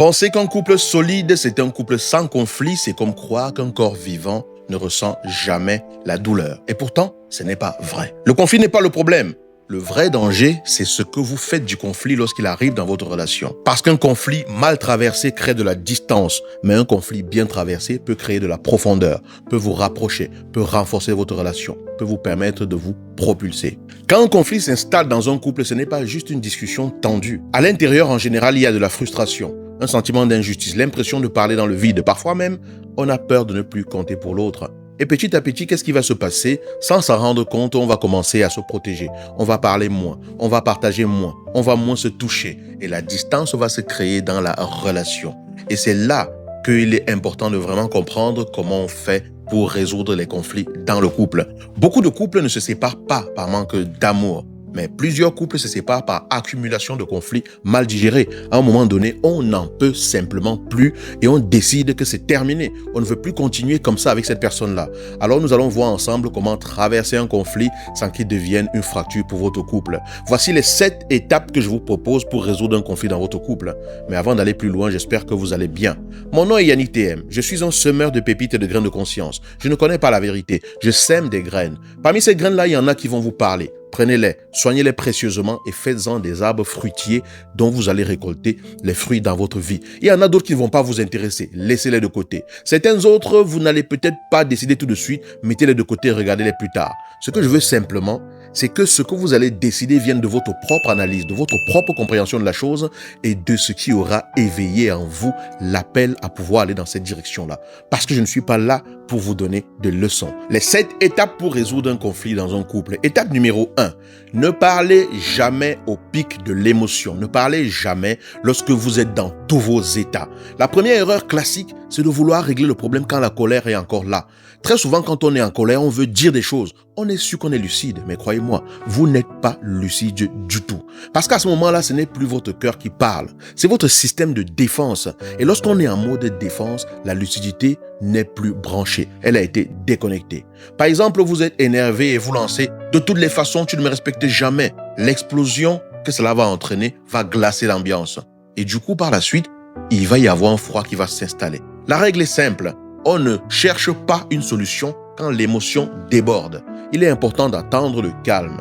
Penser qu'un couple solide, c'est un couple sans conflit, c'est comme croire qu'un corps vivant ne ressent jamais la douleur. Et pourtant, ce n'est pas vrai. Le conflit n'est pas le problème. Le vrai danger, c'est ce que vous faites du conflit lorsqu'il arrive dans votre relation. Parce qu'un conflit mal traversé crée de la distance, mais un conflit bien traversé peut créer de la profondeur, peut vous rapprocher, peut renforcer votre relation, peut vous permettre de vous propulser. Quand un conflit s'installe dans un couple, ce n'est pas juste une discussion tendue. À l'intérieur, en général, il y a de la frustration, un sentiment d'injustice, l'impression de parler dans le vide. Parfois même, on a peur de ne plus compter pour l'autre. Et petit à petit, qu'est-ce qui va se passer? Sans s'en rendre compte, on va commencer à se protéger. On va parler moins, on va partager moins, on va moins se toucher. Et la distance va se créer dans la relation. Et c'est là qu'il est important de vraiment comprendre comment on fait pour résoudre les conflits dans le couple. Beaucoup de couples ne se séparent pas par manque d'amour. Mais plusieurs couples se séparent par accumulation de conflits mal digérés. À un moment donné, on n'en peut simplement plus et on décide que c'est terminé. On ne veut plus continuer comme ça avec cette personne-là. Alors nous allons voir ensemble comment traverser un conflit sans qu'il devienne une fracture pour votre couple. Voici les 7 étapes que je vous propose pour résoudre un conflit dans votre couple. Mais avant d'aller plus loin, j'espère que vous allez bien. Mon nom est Yannick TM. Je suis un semeur de pépites et de graines de conscience. Je ne connais pas la vérité. Je sème des graines. Parmi ces graines-là, il y en a qui vont vous parler. Prenez-les, soignez-les précieusement et faites-en des arbres fruitiers dont vous allez récolter les fruits dans votre vie. Il y en a d'autres qui ne vont pas vous intéresser, laissez-les de côté. Certains autres, vous n'allez peut-être pas décider tout de suite, mettez-les de côté et regardez-les plus tard. Ce que je veux simplement, c'est que ce que vous allez décider vienne de votre propre analyse, de votre propre compréhension de la chose et de ce qui aura éveillé en vous l'appel à pouvoir aller dans cette direction-là. Parce que je ne suis pas là pour vous donner des leçons. Les 7 étapes pour résoudre un conflit dans un couple. Étape numéro 1. Ne parlez jamais au pic de l'émotion. Ne parlez jamais lorsque vous êtes dans tous vos états. La première erreur classique, c'est de vouloir régler le problème quand la colère est encore là. Très souvent, quand on est en colère, on veut dire des choses. On est sûr qu'on est lucide, mais croyez-moi, vous n'êtes pas lucide du tout. Parce qu'à ce moment-là, ce n'est plus votre cœur qui parle. C'est votre système de défense. Et lorsqu'on est en mode défense, la lucidité n'est plus branchée. Elle a été déconnectée. Par exemple, vous êtes énervé et vous lancez « De toutes les façons, tu ne me respectes jamais ». L'explosion que cela va entraîner va glacer l'ambiance. Et du coup, par la suite, il va y avoir un froid qui va s'installer. La règle est simple. On ne cherche pas une solution quand l'émotion déborde. Il est important d'attendre le calme.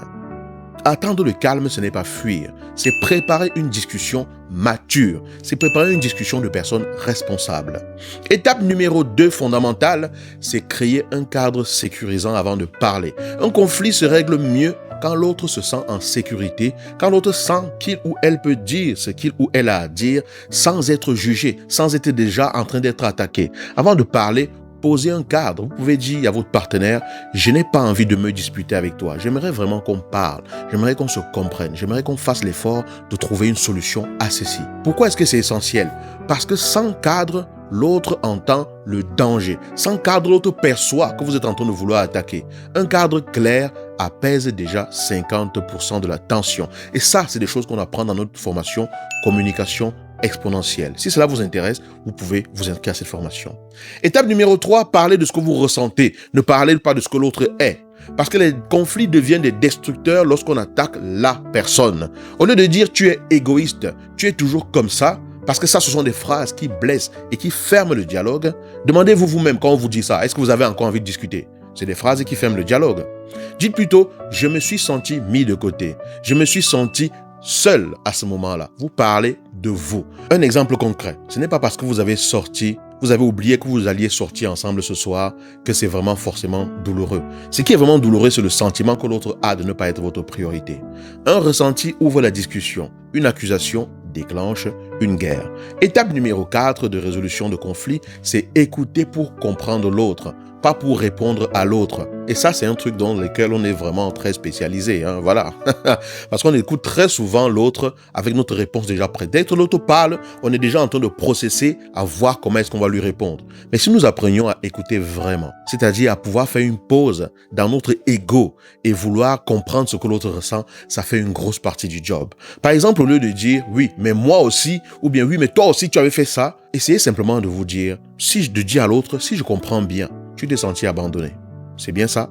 Attendre le calme, ce n'est pas fuir. C'est préparer une discussion mature. C'est préparer une discussion de personnes responsables. Étape numéro 2 fondamentale, c'est créer un cadre sécurisant avant de parler. Un conflit se règle mieux quand l'autre se sent en sécurité, quand l'autre sent qu'il ou elle peut dire ce qu'il ou elle a à dire sans être jugé, sans être déjà en train d'être attaqué. Avant de parler, posez un cadre. Vous pouvez dire à votre partenaire, je n'ai pas envie de me disputer avec toi. J'aimerais vraiment qu'on parle. J'aimerais qu'on se comprenne. J'aimerais qu'on fasse l'effort de trouver une solution à ceci. Pourquoi est-ce que c'est essentiel? Parce que sans cadre, l'autre entend le danger. Sans cadre, l'autre perçoit que vous êtes en train de vouloir attaquer. Un cadre clair apaise déjà 50% de la tension. Et ça, c'est des choses qu'on apprend dans notre formation communication exponentielle. Si cela vous intéresse, vous pouvez vous inscrire à cette formation. Étape numéro 3, parlez de ce que vous ressentez. Ne parlez pas de ce que l'autre est. Parce que les conflits deviennent des destructeurs lorsqu'on attaque la personne. Au lieu de dire tu es égoïste, tu es toujours comme ça, parce que ça, ce sont des phrases qui blessent et qui ferment le dialogue. Demandez-vous vous-même quand on vous dit ça, est-ce que vous avez encore envie de discuter? C'est des phrases qui ferment le dialogue. Dites plutôt, je me suis senti mis de côté. Je me suis senti seul à ce moment-là. Vous parlez de vous. Un exemple concret. Ce n'est pas parce que vous avez oublié que vous alliez sortir ensemble ce soir que c'est vraiment forcément douloureux. Ce qui est vraiment douloureux, c'est le sentiment que l'autre a de ne pas être votre priorité. Un ressenti ouvre la discussion. Une accusation déclenche une guerre. Étape numéro 4 de résolution de conflit, c'est écouter pour comprendre l'autre, pas pour répondre à l'autre. Et ça, c'est un truc dans lequel on est vraiment très spécialisé. Voilà. Parce qu'on écoute très souvent l'autre avec notre réponse déjà prête. Dès que l'autre parle, on est déjà en train de processer à voir comment est-ce qu'on va lui répondre. Mais si nous apprenions à écouter vraiment, c'est-à-dire à pouvoir faire une pause dans notre ego et vouloir comprendre ce que l'autre ressent, ça fait une grosse partie du job. Par exemple, au lieu de dire « oui, mais moi aussi » ou bien « oui, mais toi aussi tu avais fait ça », essayez simplement de vous dire, si je te dis à l'autre, si je comprends bien, tu t'es senti abandonné. C'est bien ça.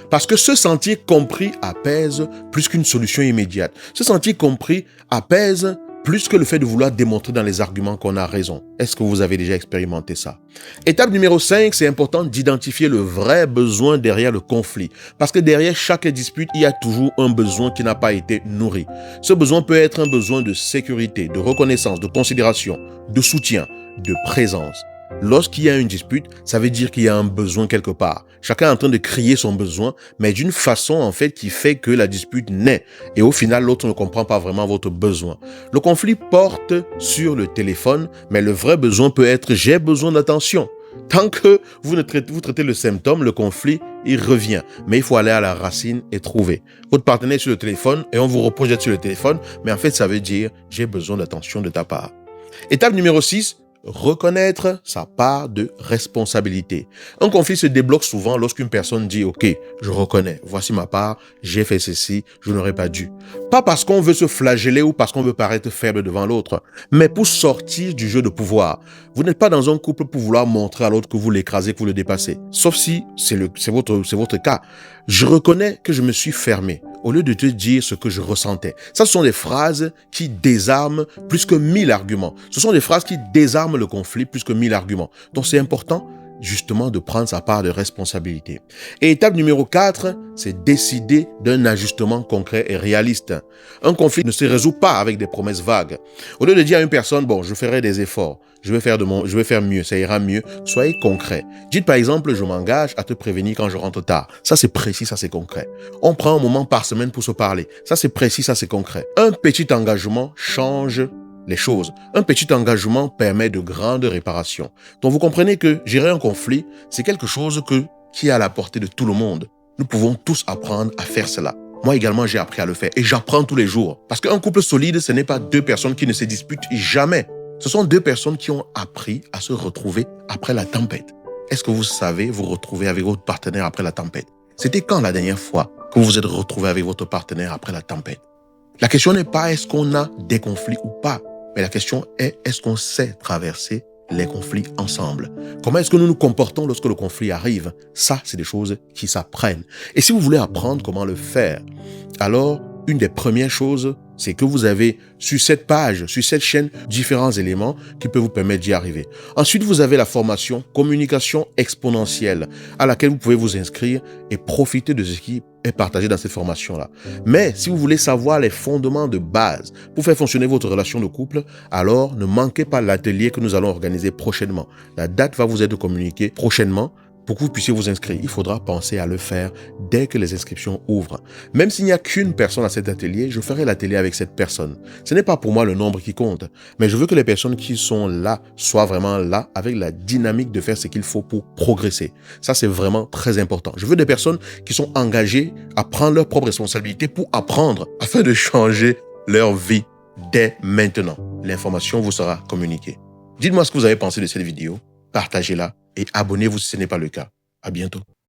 Parce que se sentir compris apaise plus qu'une solution immédiate. Se sentir compris apaise plus que le fait de vouloir démontrer dans les arguments qu'on a raison. Est-ce que vous avez déjà expérimenté ça? Étape numéro 5, c'est important d'identifier le vrai besoin derrière le conflit. Parce que derrière chaque dispute, il y a toujours un besoin qui n'a pas été nourri. Ce besoin peut être un besoin de sécurité, de reconnaissance, de considération, de soutien, de présence. Lorsqu'il y a une dispute, ça veut dire qu'il y a un besoin quelque part. Chacun est en train de crier son besoin, mais d'une façon en fait qui fait que la dispute naît. Et au final, l'autre ne comprend pas vraiment votre besoin. Le conflit porte sur le téléphone, mais le vrai besoin peut être « j'ai besoin d'attention ». Tant que vous traitez le symptôme, le conflit, il revient. Mais il faut aller à la racine et trouver. Votre partenaire est sur le téléphone et on vous reproche d'être sur le téléphone, mais en fait, ça veut dire « j'ai besoin d'attention de ta part ». Étape numéro 6, reconnaître sa part de responsabilité. Un conflit se débloque souvent lorsqu'une personne dit « Ok, je reconnais, voici ma part, j'ai fait ceci, je n'aurais pas dû ». Pas parce qu'on veut se flageller ou parce qu'on veut paraître faible devant l'autre, mais pour sortir du jeu de pouvoir. Vous n'êtes pas dans un couple pour vouloir montrer à l'autre que vous l'écrasez, que vous le dépassez. Sauf si c'est votre cas. Je reconnais que je me suis fermé au lieu de te dire ce que je ressentais. Ça, ce sont des phrases qui désarment plus que 1000 arguments. Ce sont des phrases qui désarment le conflit plus que 1000 arguments. Donc, c'est important justement de prendre sa part de responsabilité. Et étape numéro 4, c'est décider d'un ajustement concret et réaliste. Un conflit ne se résout pas avec des promesses vagues. Au lieu de dire à une personne, bon, je ferai des efforts, je vais faire mieux, ça ira mieux, soyez concret. Dites par exemple, je m'engage à te prévenir quand je rentre tard. Ça c'est précis, ça c'est concret. On prend un moment par semaine pour se parler. Ça c'est précis, ça c'est concret. Un petit engagement change les choses. Un petit engagement permet de grandes réparations. Donc vous comprenez que gérer un conflit, c'est quelque chose qui est à la portée de tout le monde. Nous pouvons tous apprendre à faire cela. Moi également, j'ai appris à le faire et j'apprends tous les jours. Parce qu'un couple solide, ce n'est pas deux personnes qui ne se disputent jamais. Ce sont deux personnes qui ont appris à se retrouver après la tempête. Est-ce que vous savez vous retrouver avec votre partenaire après la tempête? C'était quand la dernière fois que vous vous êtes retrouvé avec votre partenaire après la tempête? La question n'est pas est-ce qu'on a des conflits ou pas, mais la question est est-ce qu'on sait traverser les conflits ensemble? Comment est-ce que nous nous comportons lorsque le conflit arrive? Ça, c'est des choses qui s'apprennent. Et si vous voulez apprendre comment le faire, alors une des premières choses, c'est que vous avez sur cette page, sur cette chaîne, différents éléments qui peuvent vous permettre d'y arriver. Ensuite, vous avez la formation Communication exponentielle à laquelle vous pouvez vous inscrire et profiter de ce qui est partagé dans cette formation-là. Mais si vous voulez savoir les fondements de base pour faire fonctionner votre relation de couple, alors ne manquez pas l'atelier que nous allons organiser prochainement. La date va vous être communiquée prochainement. Pour que vous puissiez vous inscrire, il faudra penser à le faire dès que les inscriptions ouvrent. Même s'il n'y a qu'une personne à cet atelier, je ferai l'atelier avec cette personne. Ce n'est pas pour moi le nombre qui compte, mais je veux que les personnes qui sont là soient vraiment là avec la dynamique de faire ce qu'il faut pour progresser. Ça, c'est vraiment très important. Je veux des personnes qui sont engagées à prendre leurs propres responsabilités pour apprendre afin de changer leur vie dès maintenant. L'information vous sera communiquée. Dites-moi ce que vous avez pensé de cette vidéo, partagez-la et abonnez-vous si ce n'est pas le cas. À bientôt.